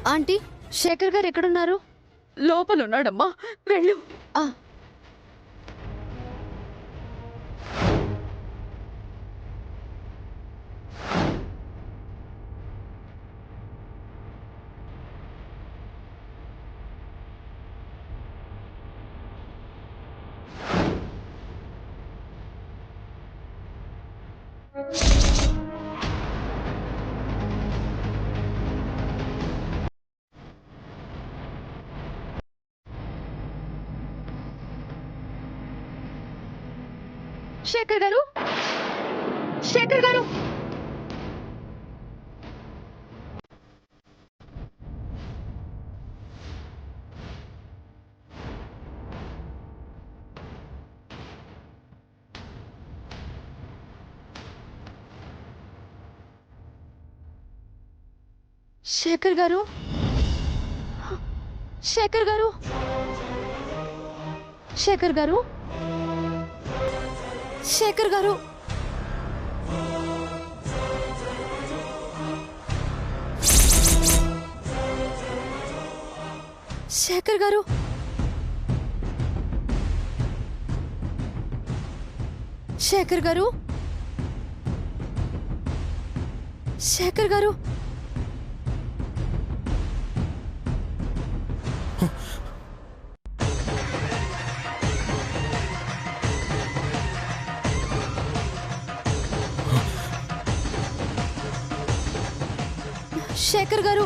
Aunty, Shekhar గారు ఎక్కడున్నారు? లోపలున్నాడమ్మా, వెళ్ళు. ఆ, శేఖర్ గారు, శేఖర్ గారు. శేఖర్ గారు, శేఖర్ గారు, శేఖర్ గారు, శేఖర్ గారు. శేఖర్ గారు, శేఖర్ గారు, శేఖర్ గారు. శేఖర్ గారు,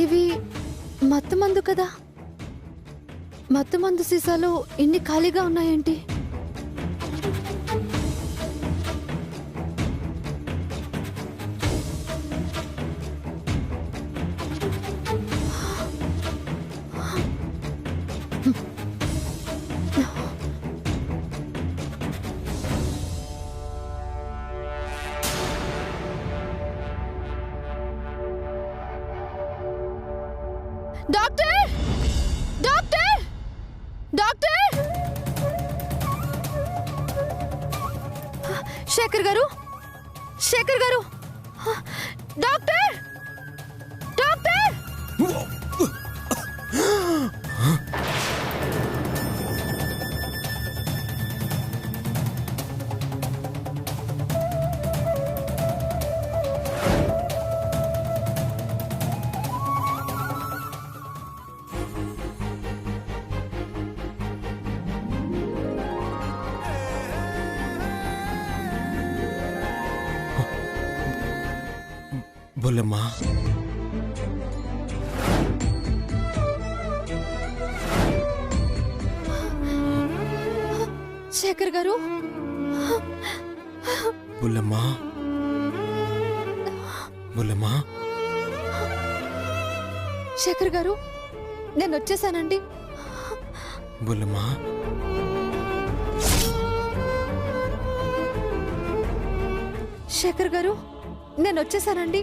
ఇవి మత్తుమందు కదా? మత్తుమందు సీసాలు ఇన్ని ఖాళీగా ఉన్నాయేంటి? Doctor, doctor, doctor. Shekhar garu, Shekhar గారు, డాక్టర్, డాక్టర్. బుల్లెమ్మా, శేఖర్ గారు, బుల్లెమ్మా, బుల్లెమ్మా. శేఖర్ గారు, నేను వచ్చేసానండి. బుల్లెమ్మా, శేఖర్ గారు, నేను వచ్చేసానండి.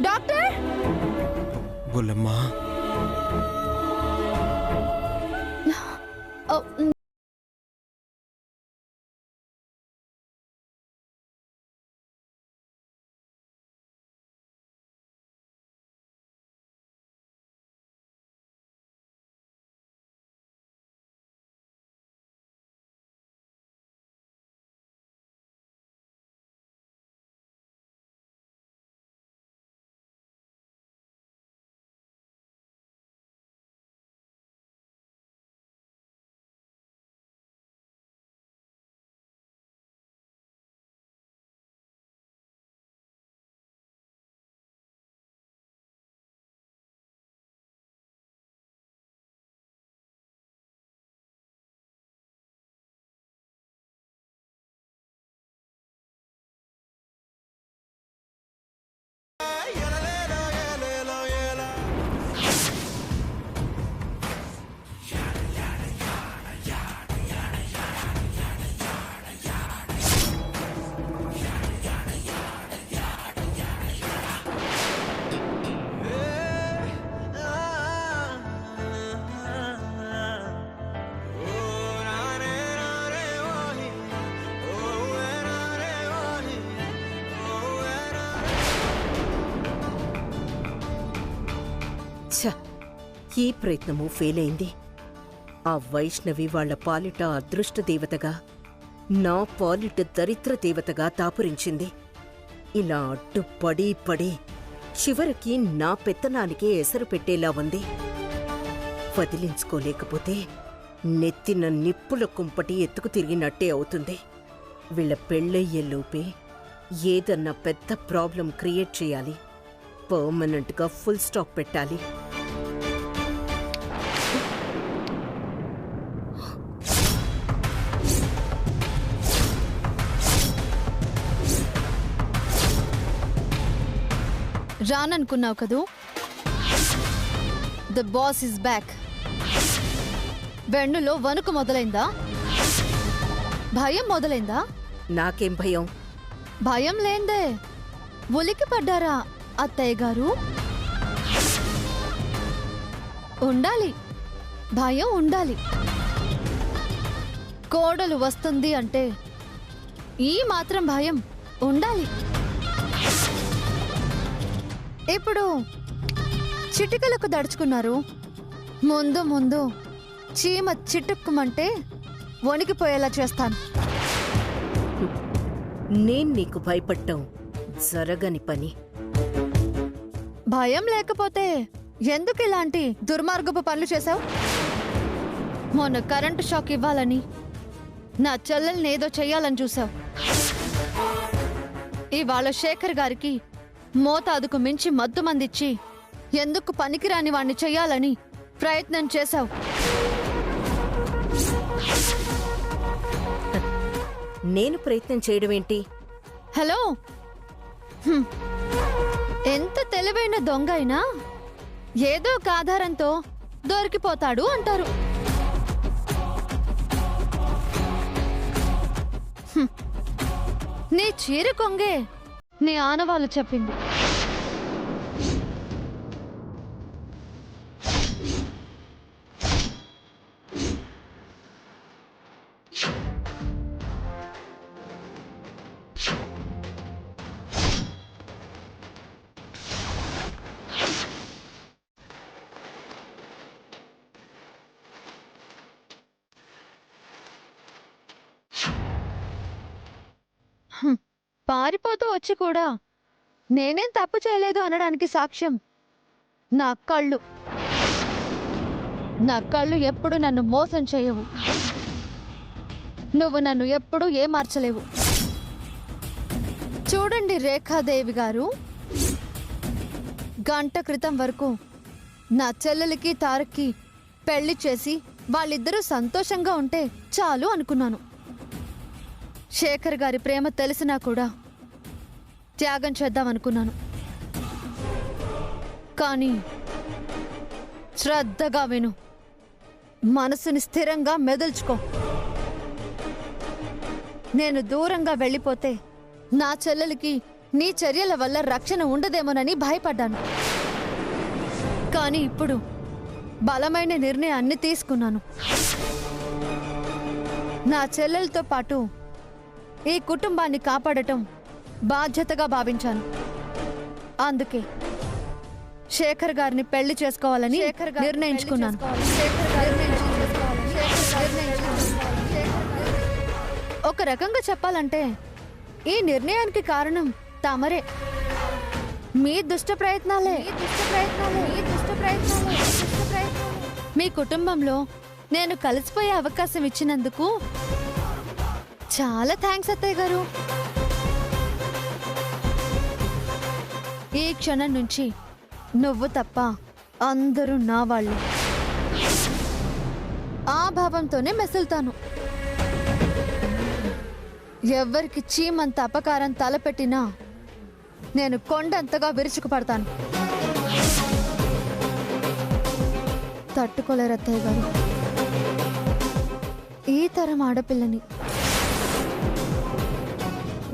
డాక్టర్. బుల్లెమ్మా. ఛ! ఈ ప్రయత్నము ఫెయిల్ అయింది. ఆ వైష్ణవి వాళ్ల పాలిట అదృష్ట దేవతగా, నా పాలిట దరిద్ర దేవతగా దాపురించింది. ఇలా అడ్డుపడి పడి చివరికి నా పెత్తనానికే ఎసరు పెట్టేలా ఉంది. వదిలించుకోలేకపోతే నెత్తిన నిప్పుల కుంపటి ఎత్తుకు తిరిగినట్టే అవుతుంది. వీళ్ళ పెళ్ళయ్యేలోపే ఏదన్నా పెద్ద ప్రాబ్లం క్రియేట్ చేయాలి. పర్మనెంట్గా ఫుల్ స్టాప్ పెట్టాలి. రాననుకున్నావు కదూ? The boss is back. వెన్నులో వణుకు మొదలైందా? భయం మొదలైందా? నాకేం భయం? భయం లేందే ఉలికి పడ్డారా అత్తయ్య గారు? ఉండాలి, భయం ఉండాలి. కోడలు వస్తుంది అంటే ఈ మాత్రం భయం ఉండాలి. ఇప్పుడు చిటికలకు దడుచుకున్నారు. ముందు ముందు చీమ చిటుక్కుమంటే వణికిపోయేలా చేస్తాను. నేను నీకు భయపడ్డం జరగని పని. భయం లేకపోతే ఎందుకు ఇలాంటి దుర్మార్గపు పనులు చేశావు? మొన్న కరెంటు షాక్ ఇవ్వాలని, నా చెల్లెల్ని ఏదో చెయ్యాలని చూసావు. ఇవాళ శేఖర్ గారికి మోతాదుకు మించి మద్దు మందిచ్చి ఎందుకు పనికిరాని వాణ్ణి చెయ్యాలని ప్రయత్నం చేశావు. నేను ప్రయత్నం చేయడమేంటి? హలో, హ్మ్. ఎంత తెలివైన దొంగ అయినా ఏదో ఒక ఆధారంతో దొరికిపోతాడు అంటారు. హ్మ్. నీ చీర కొంగే నీ ఆనవాళ్ళు చెప్పింది. పారిపోతూ వచ్చి కూడా నేనేం తప్పు చేయలేదు అనడానికి సాక్ష్యం నా కళ్ళు. నా కళ్ళు ఎప్పుడు నన్ను మోసం చేయవు. నువ్వు నన్ను ఎప్పుడు ఏమార్చలేవు. చూడండి రేఖాదేవి గారు, గంట క్రితం వరకు నా చెల్లెలికి తారక్కి పెళ్లి చేసి వాళ్ళిద్దరూ సంతోషంగా ఉంటే చాలు అనుకున్నాను. శేఖర్ గారి ప్రేమ తెలిసినా కూడా త్యాగం చేద్దామనుకున్నాను. కానీ శ్రద్ధగా విను, మనసుని స్థిరంగా మెదల్చుకో. నేను దూరంగా వెళ్ళిపోతే నా చెల్లెలికి నీ చర్యల వల్ల రక్షణ ఉండదేమోనని భయపడ్డాను. కానీ ఇప్పుడు బలమైన నిర్ణయాన్ని తీసుకున్నాను. నా చెల్లెలతో పాటు ఈ కుటుంబాన్ని కాపాడటం బాధ్యతగా భావించాను. అందుకే శేఖర్ గారిని పెళ్లి చేసుకోవాలని నిర్ణయించుకున్నాను. ఒక రకంగా చెప్పాలంటే ఈ నిర్ణయానికి కారణం తమరే. మీ దుష్ట ప్రయత్నాలే. మీ కుటుంబంలో నేను కలిసిపోయే అవకాశం ఇచ్చినందుకు చాలా థ్యాంక్స్ అత్తయ్య గారు. ఈ క్షణం నుంచి నువ్వు తప్ప అందరూ నా వాళ్ళు. ఆ భావంతోనే మెసులుతాను. ఎవ్వరికి చీమంత అపకారం తలపెట్టినా నేను కొండంతగా విరుచుకుపడతాను. తట్టుకోలేరు అత్తయ్య గారు. ఈ తరం ఆడపిల్లని.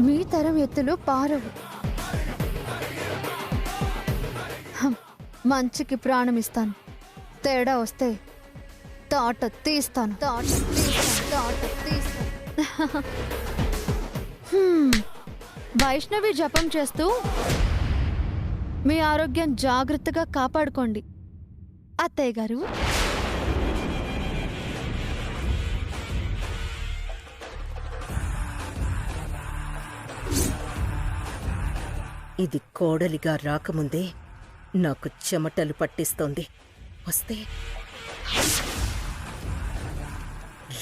మీ తరం ఎత్తులు పారవు. మంచికి ప్రాణం ఇస్తాను. తేడా వస్తే తాట తీస్తాను. వైష్ణవి జపం చేస్తూ మీ ఆరోగ్యం జాగ్రత్తగా కాపాడుకోండి. అత్తయ్య గారు, ఇది కోడలిగా రాకముందే నాకు చెమటలు పట్టిస్తోంది. వస్తే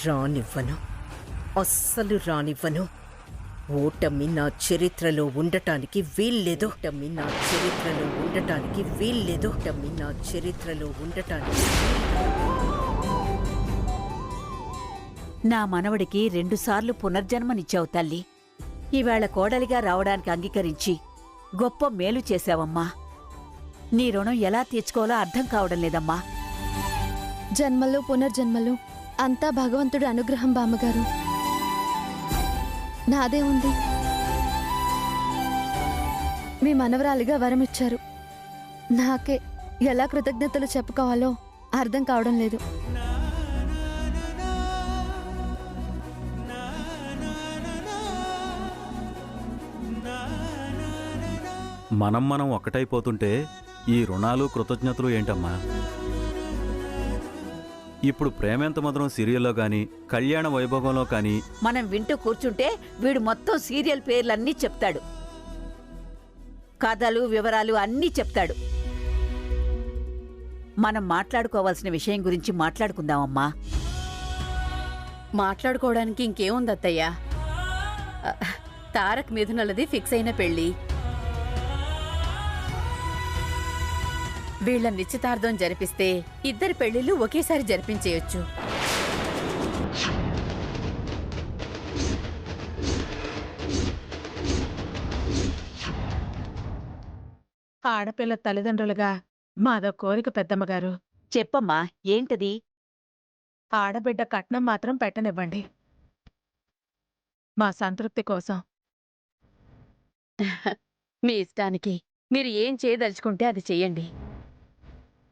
రానివ్వను, అస్సలు రానివ్వను. ఓటమి నా చరిత్రలో ఉండటానికి వీల్లేదు. ఓటమి నా చరిత్రలో ఉండటానికి వీల్లేదు. ఓటమి నా చరిత్రలో ఉండటానికి నా మనవడికి 2 సార్లు పునర్జన్మనిచ్చావు తల్లి. ఈవేళ కోడలిగా రావడానికి అంగీకరించి గొప్ప మేలు చేశావమ్మా. నీ రుణం ఎలా తీర్చుకోవాలో అర్థం కావడం లేదమ్మా. జన్మలు పునర్జన్మలు అంతా భగవంతుడి అనుగ్రహం బామ్మగారు. నాదే ఉంది. మీ మనవరాలిగా వరమిచ్చారు. నాకే ఎలా కృతజ్ఞతలు చెప్పుకోవాలో అర్థం కావడం లేదు. మనం ఒక్కటైపోతుంటే ఈ రుణాలు కృతజ్ఞతలు ఏంటమ్మా? ఇప్పుడు ప్రేమెంత మధురం సీరియల్లో కానీ కళ్యాణ వైభోగంలో కానీ మనం వింటూ కూర్చుంటే వీడు మొత్తం సీరియల్ పేర్లన్నీ చెప్తాడు. కథలు వివరాలు అన్నీ చెప్తాడు. మనం మాట్లాడుకోవాల్సిన విషయం గురించి మాట్లాడుకుందామమ్మా. మాట్లాడుకోవడానికి ఇంకేముంది అత్తయ్య? తారక్ మిథునలది ఫిక్స్ అయిన పెళ్లి. వీళ్ల నిశ్చితార్థం జరిపిస్తే ఇద్దరి పెళ్లిళ్ళు ఒకేసారి జరిపించేయొచ్చు. ఆడపిల్ల తల్లిదండ్రులుగా మాదో కోరిక పెద్దమ్మగారు. చెప్పమ్మా, ఏంటది? ఆడబిడ్డ కట్నం మాత్రం పెట్టనివ్వండి, మా సంతృప్తి కోసం. మీ ఇష్టానికి మీరు ఏం చేయదలుచుకుంటే అది చెయ్యండి.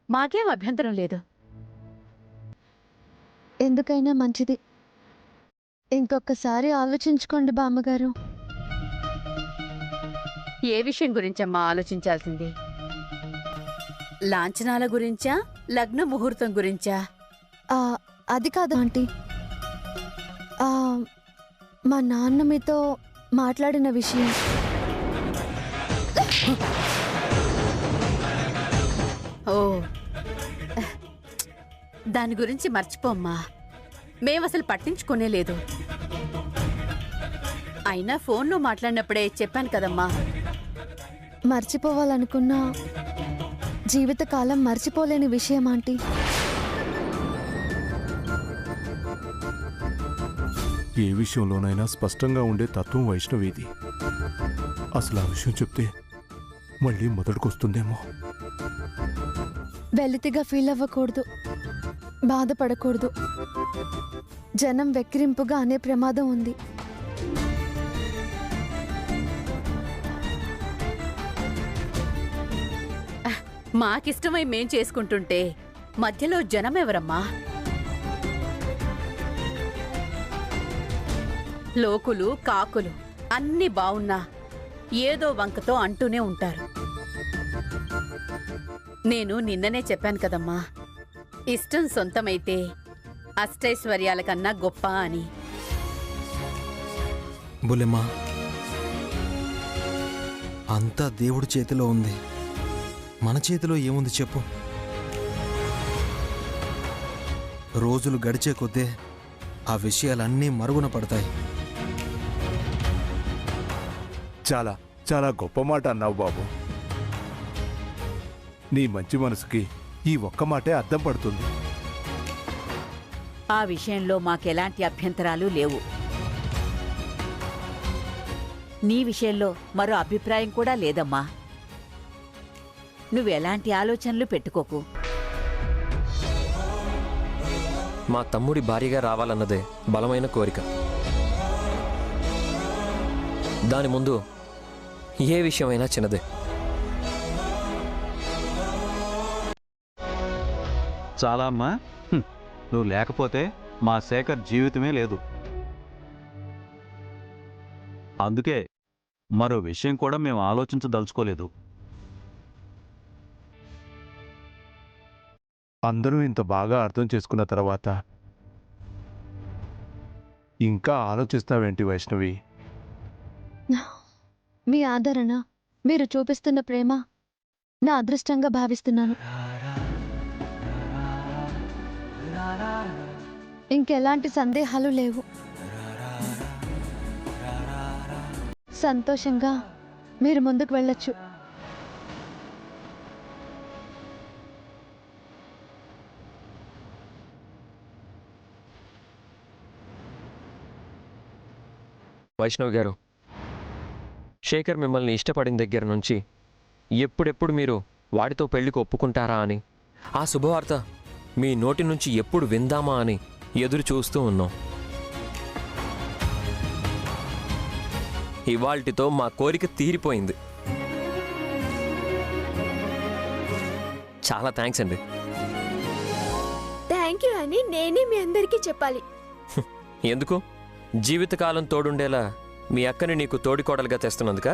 మాకేం అభ్యంతరం లేదు. ఎందుకైనా మంచిది. ఇంకొకసారి ఆలోచించుకోండి బామ్మగారు. ఏ విషయం గురించమ్మా ఆలోచించాల్సింది? లాంఛనాల గురించా, లగ్న ముహూర్తం గురించా? ఆ, అది కాదు ఆంటీ. ఆ, మా నాన్న మీతో మాట్లాడిన విషయం. ఓ, దాని గురించి మర్చిపోమ్మా. మేమసలు పట్టించుకునే లేదు. అయినా ఫోన్లో మాట్లాడినప్పుడే చెప్పాను కదమ్మా. మర్చిపోవాలనుకున్నా జీవితకాలం మర్చిపోలేని విషయం ఆంటీ. ఏ విషయంలోనైనా స్పష్టంగా ఉండే తత్వం వైష్ణవిది. అసలు ఆ విషయం చెప్తే మళ్ళీ మొదటికొస్తుందేమో. వెలితిగా ఫీల్ అవ్వకూడదు, బాధపడకూడదు. జనం వెక్కిరింపుగా అనే ప్రమాదం ఉంది. మాకిష్టమై మేం చేసుకుంటుంటే మధ్యలో జనమెవరమ్మా? లోకులు కాకులు అన్నీ బావున్నా ఏదో వంకతో అంటూనే ఉంటారు. నేను నిన్ననే చెప్పాను కదమ్మా, ఇష్టం సొంతమైతే అష్టైశ్వర్యాల కన్నా గొప్ప అని. బుల్లెమ్మా, అంతా దేవుడి చేతిలో ఉంది. మన చేతిలో ఏముంది చెప్పు? రోజులు గడిచే కొద్దే ఆ విషయాలన్నీ మరుగున పడతాయి. చాలా చాలా గొప్ప మాట అన్నావు బాబు. నీ మంచి మనసుకి ఈ ఒక్క మాటే అర్థం పడుతుంది. ఆ విషయంలో మాకెలాంటి అభ్యంతరాలు లేవు. నీ విషయంలో మరో అభిప్రాయం కూడా లేదమ్మా. నువ్వెలాంటి ఆలోచనలు పెట్టుకోకు. మా తమ్ముడి భార్యగా రావాలన్నదే బలమైన కోరిక. దాని ముందు ఏ విషయమైనా చిన్నదే. చాలా అమ్మా. నువ్వు లేకపోతే మా శేఖర్ జీవితమే లేదు. అందుకే మరో విషయం కూడా మేము ఆలోచించదలుచుకోలేదు. అందరూ ఇంత బాగా అర్థం చేసుకున్న తర్వాత ఇంకా ఆలోచిస్తావేంటి వైష్ణవి? మీ ఆదరణ, మీరు చూపిస్తున్న ప్రేమ నా అదృష్టంగా భావిస్తున్నాను. ఇంకెలాంటి సందేహాలు లేవు. సంతోషంగా మీరు ముందుకు వెళ్ళొచ్చు. వైష్ణవ్ గారు, శేఖర్ మిమ్మల్ని ఇష్టపడిన దగ్గర నుంచి ఎప్పుడెప్పుడు మీరు వాడితో పెళ్లికి ఒప్పుకుంటారా అని, ఆ శుభవార్త మీ నోటి నుంచి ఎప్పుడు విందామా అని ఎదురు చూస్తూ ఉన్నాం. ఇవాల్టితో మా కోరిక తీరిపోయింది. చాలా థ్యాంక్స్ అండి. థ్యాంక్ యూ అని నేనే మీ అందరికీ చెప్పాలి. ఎందుకు? జీవితకాలం తోడుండేలా మీ అక్కని నీకు తోడికోడలుగా తెస్తున్నందుక?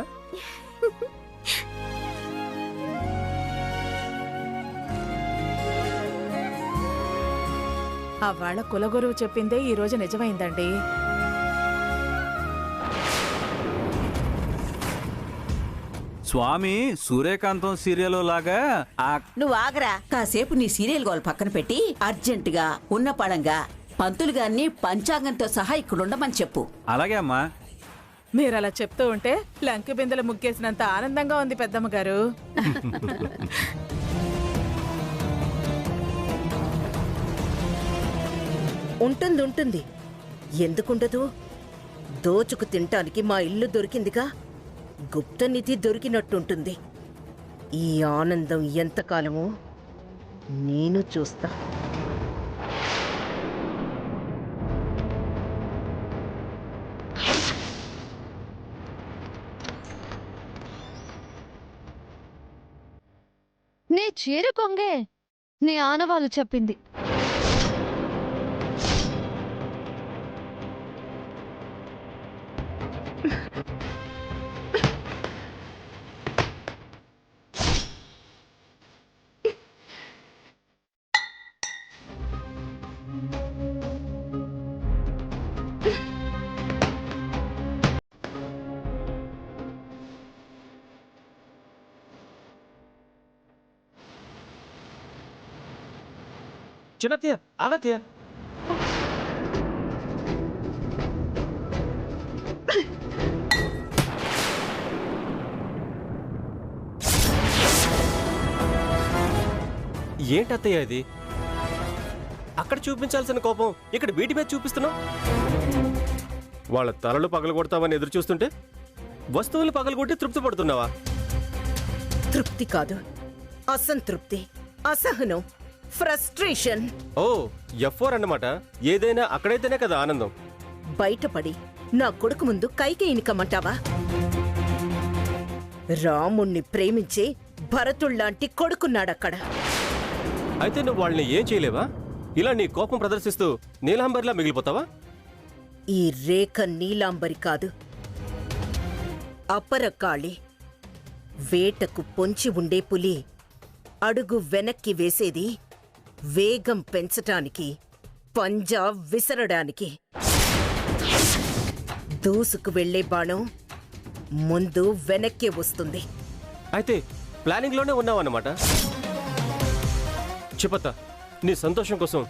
ఆ వాళ్ళ కులగురువు చెప్పిందే ఈ రోజు నిజమైందండి. స్వామి సూర్యకాంతం సీరియల్ లాగా నువ్వు ఆగరా. కాసేపు నీ సీరియల్ గోల్ పక్కన పెట్టి అర్జెంటుగా ఉన్న పడంగా పంతులు గారిని పంచాంగంతో సహా ఇక్కడుండమని చెప్పు. అలాగే అమ్మా. మీరు అలా చెప్తూ ఉంటే లంకి బిందెలు ముగ్గేసినంత ఆనందంగా ఉంది పెద్దమ్మ గారు. ఉంటుంది. ఎందుకుండదు? దోచుకు తినటానికి మా ఇల్లు దొరికిందిగా, గుప్తనిధి దొరికినట్టుంటుంది. ఈ ఆనందం ఎంతకాలమో నేను చూస్తా. నీ చీర కొంగే నీ ఆనవాళ్ళు చెప్పింది. చిన్నత్తయ్య, ఆగత్తయ్య. ఏంటత్తయ్య ఇది? అక్కడ చూపించాల్సిన కోపం ఇక్కడ వీటి మీద చూపిస్తున్నావు. వాళ్ళ తలలు పగలగొడతామని ఎదురు చూస్తుంటే వస్తువులు పగలగొట్టి తృప్తి పడుతున్నావా? తృప్తి కాదు, అసంతృప్తి, అసహనం, ఫ్రస్ట్రేషన్. ఓ, F4 అన్నమాట. ఏదైనా అక్కడైతేనే కదా ఆనందం. బయటపడి నా కొడుకు ముందు కైకేయిని కమ్మంటావా? రాముణ్ణి ప్రేమించే భరతుళ్లాంటి కొడుకున్నాడక్కడ. అయితే నువ్వు వాళ్ళని ఏం చేయలేవా? ఇలా నీ కోపం ప్రదర్శిస్తూ నీలాంబరిలా మిగిలిపోతావా? ఈ రేఖ నీలాంబరి కాదు, అపరకాళి. వేటకు పొంచి ఉండే పులి అడుగు వెనక్కి వేసేది వేగం పెంచటానికి, పంజా విసరడానికి. దూసుకు వెళ్లే బాణం ముందు వెనక్కే వస్తుంది. అయితే ప్లానింగ్ లోనే ఉన్నావన్నమాట. చెప్పత్త, నీ సంతోషం కోసం,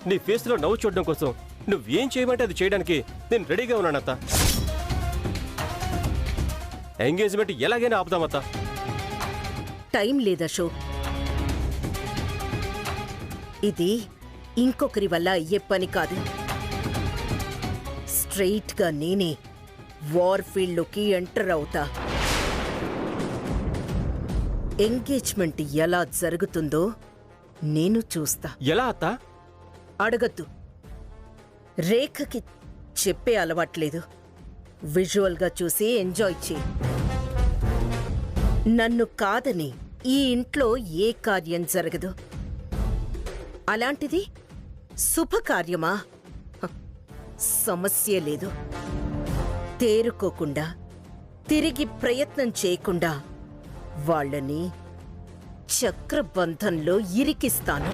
నీ ఫేస్ లో నవ్వు చూడడం కోసం నువ్వేం చేయమంటే అది చేయడానికి నేను రెడీగా ఉన్నానత్త. ఎంగేజ్మెంట్ ఎలాగైనా ఆపుదామత్త. టైం లేదశోక్. ఇది ఇంకొకరి వల్ల అయ్యే పని కాదు. స్ట్రెయిట్ గా నేనే వార్ ఫీల్డ్లోకి ఎంటర్ అవుతా. ఎంగేజ్మెంట్ ఎలా జరుగుతుందో నేను చూస్తా. ఎలా అత్తా? అడగద్దు. రేఖకి చెప్పే అలవాట్లేదు. విజువల్గా చూసి ఎంజాయ్ చేయి. నన్ను కాదని ఈ ఇంట్లో ఏ కార్యం జరగదు. అలాంటిది శుభకార్యమా? సమస్య లేదు. తేరుకోకుండా, తిరిగి ప్రయత్నం చేయకుండా వాళ్ళని చక్రబంధంలో ఇరికిస్తాను.